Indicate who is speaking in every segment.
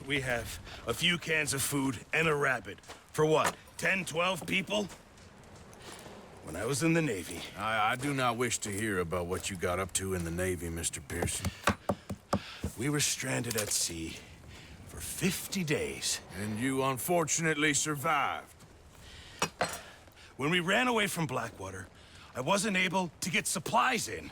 Speaker 1: we have a few cans of food and a rabbit. For what, 10, 12 people? When I was in the Navy...
Speaker 2: I do not wish to hear about what you got up to in the Navy, Mr. Pearson.
Speaker 1: We were stranded at sea for 50 days.
Speaker 2: And you unfortunately survived.
Speaker 1: When we ran away from Blackwater, I wasn't able to get supplies in.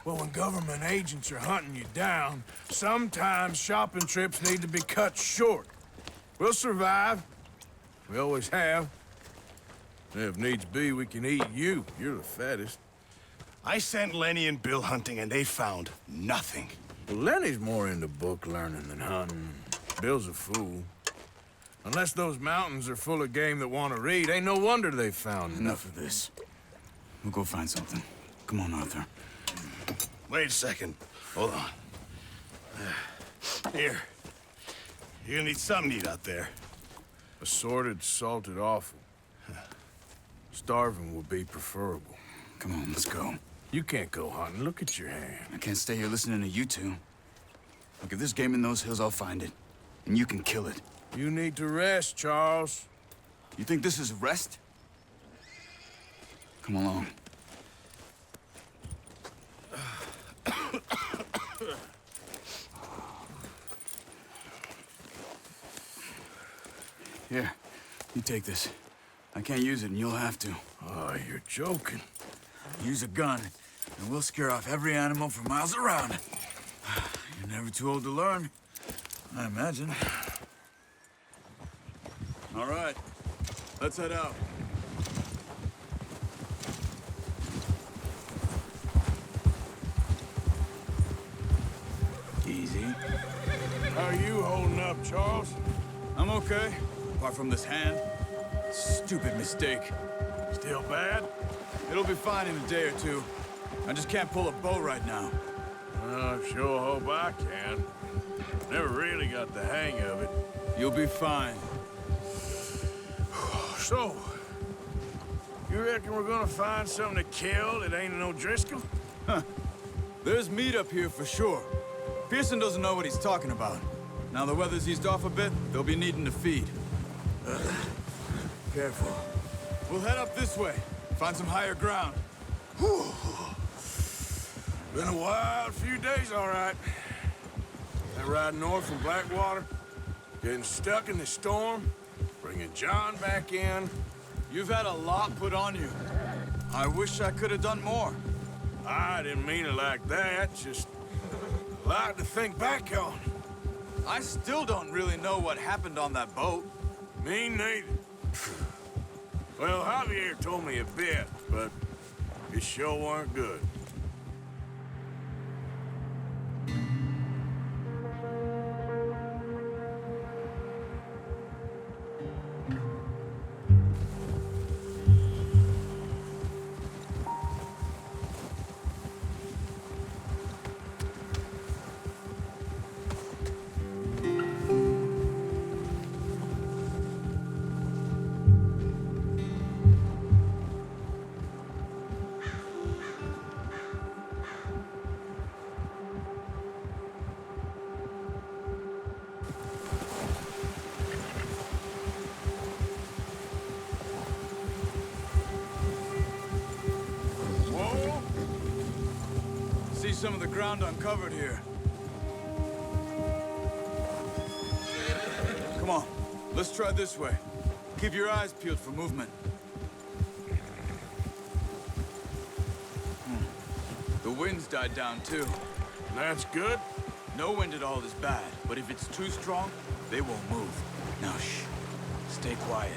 Speaker 2: Well, when government agents are hunting you down, sometimes shopping trips need to be cut short. We'll survive. We always have. If needs be, we can eat you. You're the fattest.
Speaker 1: I sent Lenny and Bill hunting, and they found nothing.
Speaker 2: Well, Lenny's more into book learning than hunting. Bill's a fool. Unless those mountains are full of game that want to read, ain't no wonder they found
Speaker 3: Enough of this. We'll go find something. Come on, Arthur.
Speaker 1: Wait a second. Hold on. Here. You're gonna need something to eat out there.
Speaker 2: Assorted, salted offal. Starving would be preferable.
Speaker 3: Come on, let's go.
Speaker 2: You can't go hunting. Look at your hand.
Speaker 3: I can't stay here listening to you two. Look, if there's game in those hills, I'll find it. And you can kill it.
Speaker 2: You need to rest, Charles.
Speaker 3: You think this is rest? Come along. Here, you take this. I can't use it, and you'll have to.
Speaker 2: Oh, you're joking.
Speaker 3: Use a gun, and we'll scare off every animal for miles around. You're never too old to learn, I imagine. All right, let's head out. Easy.
Speaker 2: How are you holding up, Charles?
Speaker 3: I'm okay, apart from this hand. Stupid mistake.
Speaker 2: Still bad?
Speaker 3: It'll be fine in a day or two. I just can't pull a bow right now.
Speaker 2: I sure hope I can. Never really got the hang of it.
Speaker 3: You'll be fine.
Speaker 2: So, you reckon we're gonna find something to kill that ain't no Driscoll?
Speaker 3: Huh. There's meat up here for sure. Pearson doesn't know what he's talking about. Now the weather's eased off a bit, they'll be needing to feed. Careful. We'll head up this way. Find some higher ground.
Speaker 2: Whew. Been a wild few days, all right. That ride north from Blackwater, getting stuck in the storm, bringing John back in.
Speaker 3: You've had a lot put on you. I wish I could have done more.
Speaker 2: I didn't mean it like that, just a lot to think back on.
Speaker 3: I still don't really know what happened on that boat.
Speaker 2: Me neither. Well, Javier told me a bit, but it sure weren't good.
Speaker 3: Some of the ground uncovered here. Come on, let's try this way. Keep your eyes peeled for movement. The wind's died down too.
Speaker 2: That's good.
Speaker 3: No wind at all is bad, but if it's too strong, they won't move. Now shh, stay quiet.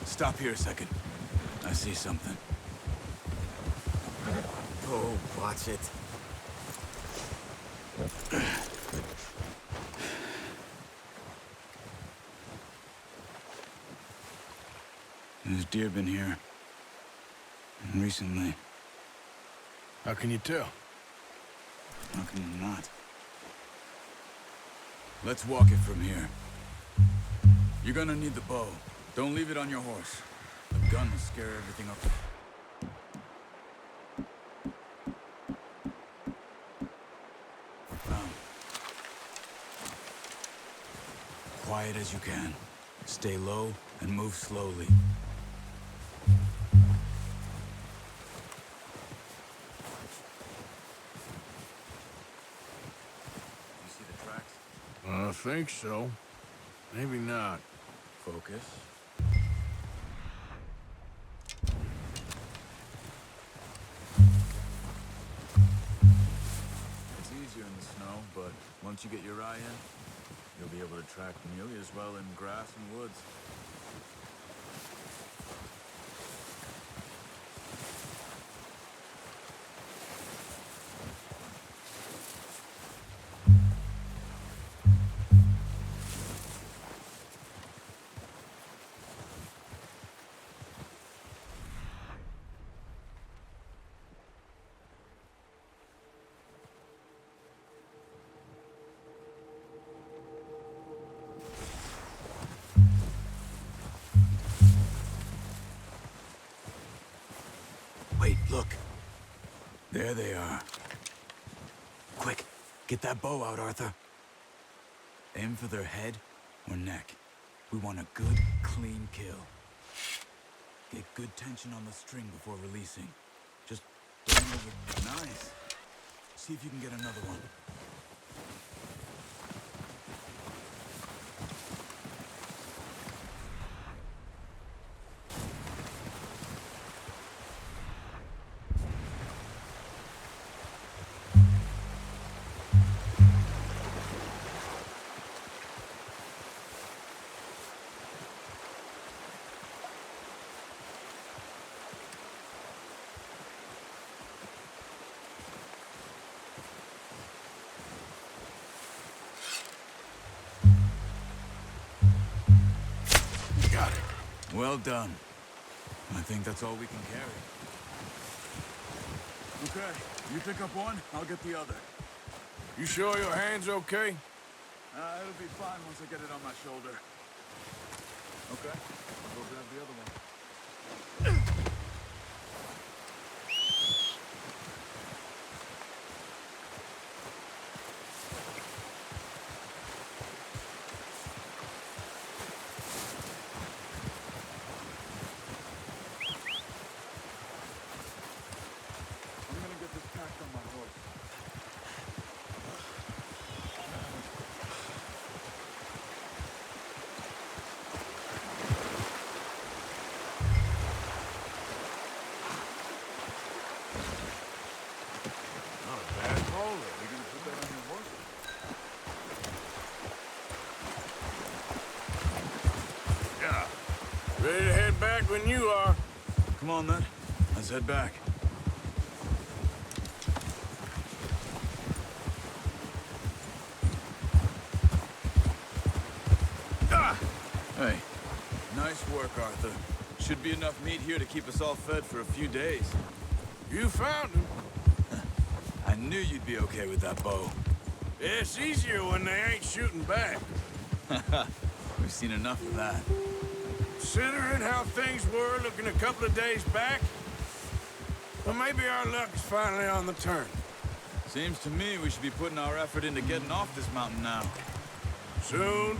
Speaker 3: Stop here a second. I see something.
Speaker 4: Oh, watch it.
Speaker 3: There's deer been here. Recently.
Speaker 2: How can you tell?
Speaker 3: How can you not? Let's walk it from here. You're gonna need the bow. Don't leave it on your horse. A gun will scare everything up. Quiet as you can. Stay low and move slowly. You see the tracks?
Speaker 2: I think so. Maybe not.
Speaker 3: Focus. It's easier in the snow, but once you get your eye in, you'll be able to track nearly as well in grass and woods. Wait, look. There they are. Quick, get that bow out, Arthur. Aim for their head or neck. We want a good, clean kill. Get good tension on the string before releasing. Just don't over... Nice. See if you can get another one.
Speaker 2: Got it.
Speaker 3: Well done. I think that's all we can carry. Okay, you pick up one, I'll get the other.
Speaker 2: You sure your hand's okay?
Speaker 3: It'll be fine once I get it on my shoulder. Okay, I'll go grab the other one. I'm gonna get this packed on my horse.
Speaker 2: Not a bad roller.
Speaker 3: You gonna put that on your horse?
Speaker 2: Yeah. Ready to head back when you are.
Speaker 3: Come on then, let's head back.
Speaker 2: Ah!
Speaker 3: Hey, nice work, Arthur. Should be enough meat here to keep us all fed for a few days.
Speaker 2: You found him.
Speaker 3: I knew you'd be okay with that bow.
Speaker 2: It's easier when they ain't shooting back.
Speaker 3: We've seen enough of that.
Speaker 2: Considering how things were looking a couple of days back, well, maybe our luck is finally on the turn.
Speaker 3: Seems to me we should be putting our effort into getting off this mountain now.
Speaker 2: Soon.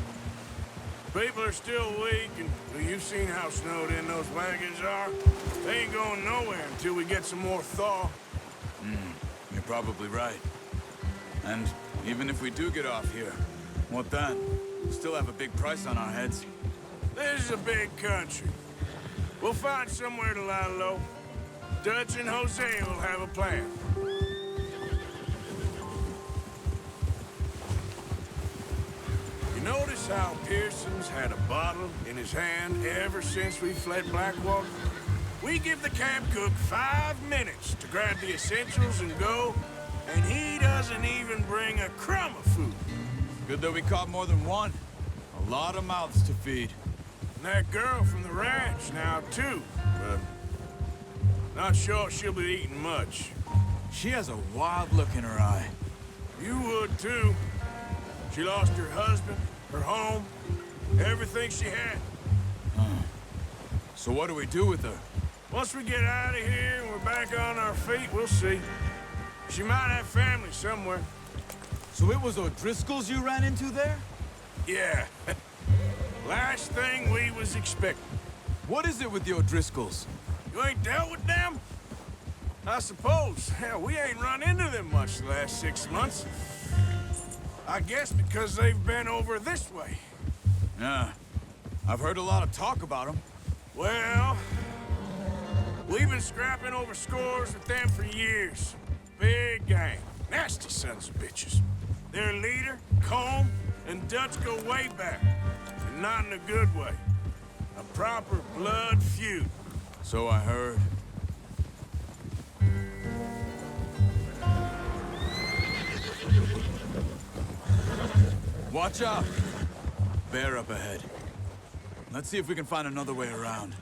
Speaker 2: People are still weak, and well, you've seen how snowed in those wagons are. They ain't going nowhere until we get some more thaw.
Speaker 3: You're probably right. And even if we do get off here, what then? We'll still have a big price on our heads.
Speaker 2: This is a big country. We'll find somewhere to lie low. Dutch and Jose will have a plan. You notice how Pearson's had a bottle in his hand ever since we fled Blackwater? We give the camp cook 5 minutes to grab the essentials and go, and he doesn't even bring a crumb of food.
Speaker 3: Good that we caught more than one. A lot of mouths to feed.
Speaker 2: And that girl from the ranch now, too. But not sure she'll be eating much.
Speaker 3: She has a wild look in her eye.
Speaker 2: You would, too. She lost her husband, her home, everything she had.
Speaker 3: So what do we do with her?
Speaker 2: Once we get out of here and we're back on our feet, we'll see. She might have family somewhere.
Speaker 3: So it was O'Driscoll's you ran into there?
Speaker 2: Yeah. Last thing we was expecting.
Speaker 3: What is it with the O'Driscolls?
Speaker 2: You ain't dealt with them? I suppose. Hell, we ain't run into them much the last 6 months. I guess because they've been over this way.
Speaker 3: Yeah. I've heard a lot of talk about them.
Speaker 2: Well, we've been scrapping over scores with them for years. Big gang. Nasty sons of bitches. Their leader, Combe, and Dutch go way back. And not in a good way. A proper blood feud.
Speaker 3: So I heard. Watch out! Bear up ahead. Let's see if we can find another way around.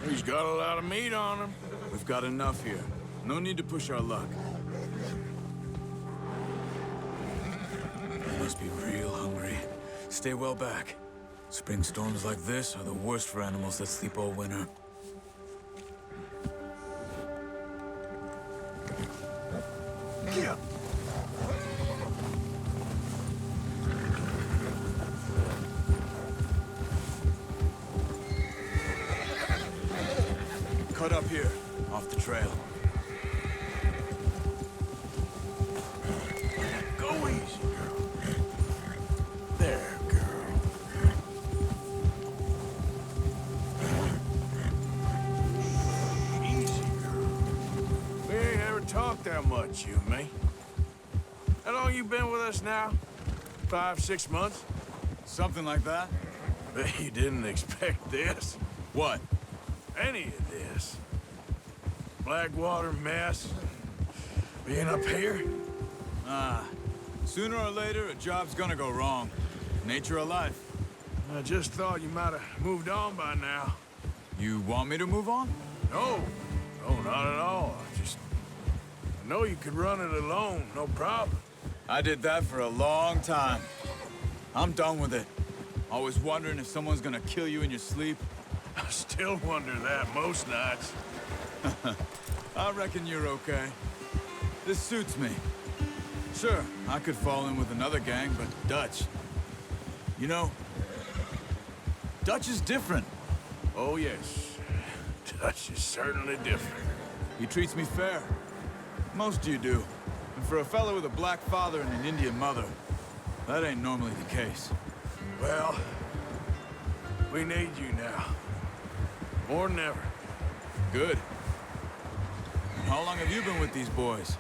Speaker 2: He's got a lot of meat on him.
Speaker 3: We've got enough here. No need to push our luck. Must be real hungry. Stay well back. Spring storms like this are the worst for animals that sleep all winter.
Speaker 2: Yeah.
Speaker 3: Cut up here, off the trail.
Speaker 2: Go easy, girl. There, girl. Easy, girl. We ain't ever talked that much, you and me. How long you been with us now? 5, 6 months?
Speaker 3: Something like that?
Speaker 2: Bet you didn't expect this.
Speaker 3: What?
Speaker 2: Any of this. Blackwater mess. Being up here.
Speaker 3: Sooner or later, a job's gonna go wrong. Nature of life.
Speaker 2: I just thought you might have moved on by now.
Speaker 3: You want me to move on?
Speaker 2: No. No, not at all. I know you could run it alone, no problem.
Speaker 3: I did that for a long time. I'm done with it. Always wondering if someone's gonna kill you in your sleep.
Speaker 2: I still wonder that most nights.
Speaker 3: I reckon you're okay. This suits me. Sure, I could fall in with another gang, but Dutch... You know, Dutch is different.
Speaker 2: Oh, yes. Dutch is certainly different.
Speaker 3: He treats me fair. Most of you do. And for a fellow with a black father and an Indian mother, that ain't normally the case.
Speaker 2: Well, we need you now. More than ever.
Speaker 3: Good. And how long have you been with these boys?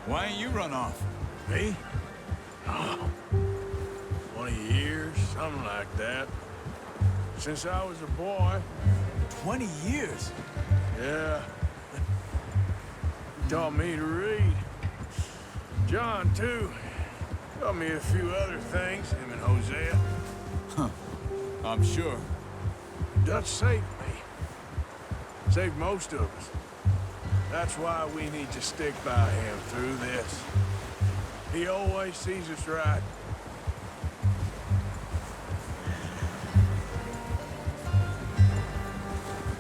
Speaker 3: Why ain't you run off?
Speaker 2: Me? Oh, 20 years, something like that. Since I was a boy.
Speaker 3: 20 years?
Speaker 2: Yeah. He taught me to read. John, too. Taught me a few other things, him and Hosea.
Speaker 3: I'm sure.
Speaker 2: Dutch saved me. Saved most of us. That's why we need to stick by him through this. He always sees us right.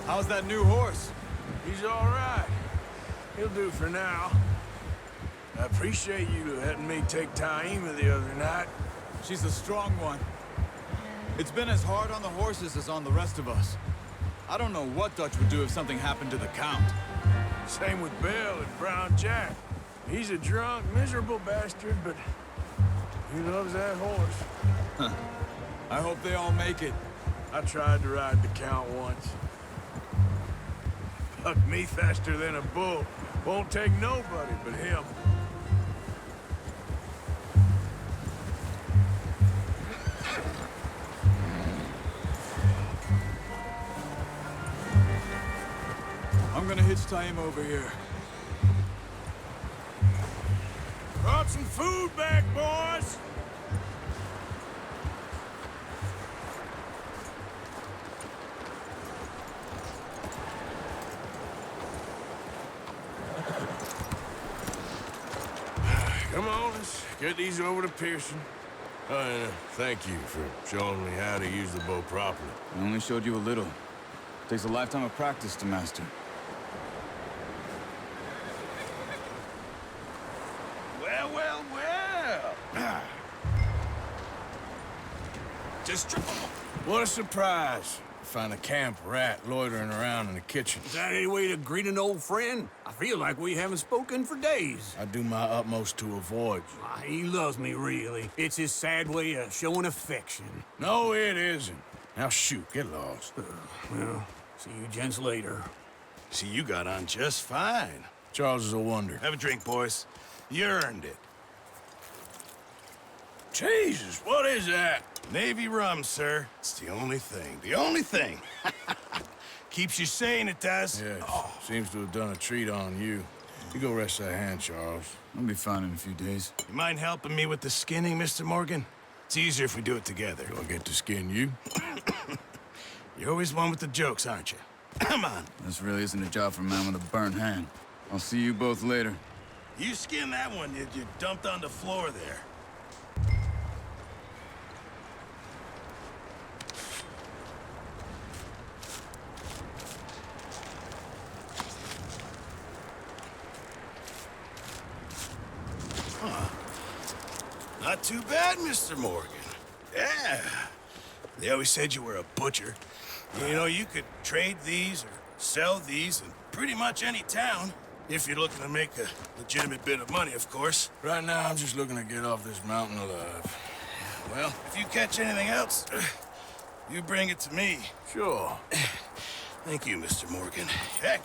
Speaker 3: How's that new horse?
Speaker 2: He's all right. He'll do for now. I appreciate you letting me take Taima the other night.
Speaker 3: She's a strong one. It's been as hard on the horses as on the rest of us. I don't know what Dutch would do if something happened to the Count.
Speaker 2: Same with Bill and Brown Jack. He's a drunk, miserable bastard, but he loves that horse.
Speaker 3: I hope they all make it.
Speaker 2: I tried to ride the Count once. Bucked me faster than a bull. Won't take nobody but him.
Speaker 3: I'm gonna hitch Taima over here.
Speaker 2: Brought some food back, boys! Come on, let's get these over to Pearson. And thank you for showing me how to use the bow properly.
Speaker 3: I only showed you a little. Takes a lifetime of practice to master.
Speaker 1: Well, well, well. Just
Speaker 2: What a surprise. Find a camp rat loitering around in the kitchen.
Speaker 5: Is that any way to greet an old friend? I feel like we haven't spoken for days.
Speaker 2: I do my utmost to avoid you.
Speaker 5: He loves me, really. It's his sad way of showing affection.
Speaker 2: No, it isn't. Now shoot, get lost.
Speaker 5: Well, see you gents later.
Speaker 1: See, you got on just fine.
Speaker 2: Charles is a wonder.
Speaker 1: Have a drink, boys. You earned it.
Speaker 2: Jesus, what is that?
Speaker 1: Navy rum, sir. It's the only thing. The only thing. Keeps you sane, it does.
Speaker 2: Yes, seems to have done a treat on you. You go rest that hand, Charles.
Speaker 3: I'll be fine in a few days.
Speaker 1: You mind helping me with the skinning, Mr. Morgan? It's easier if we do it together.
Speaker 2: Do I get to skin you?
Speaker 1: You're always one with the jokes, aren't you? Come on.
Speaker 3: This really isn't a job for a man with a burnt hand. I'll see you both later.
Speaker 1: You skinned that one you dumped on the floor there. Not too bad, Mr. Morgan. Yeah. They always said you were a butcher. You know, you could trade these or sell these in pretty much any town. If you're looking to make a legitimate bit of money, of course.
Speaker 2: Right now, I'm just looking to get off this mountain alive.
Speaker 1: Well, if you catch anything else, you bring it to me.
Speaker 2: Sure.
Speaker 1: Thank you, Mr. Morgan. Heck,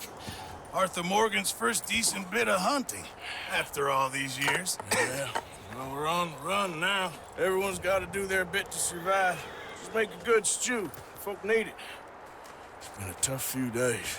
Speaker 1: Arthur Morgan's first decent bit of hunting after all these years.
Speaker 2: Yeah. Well, we're on the run now. Everyone's got to do their bit to survive. Just make a good stew. Folk need it. It's been a tough few days.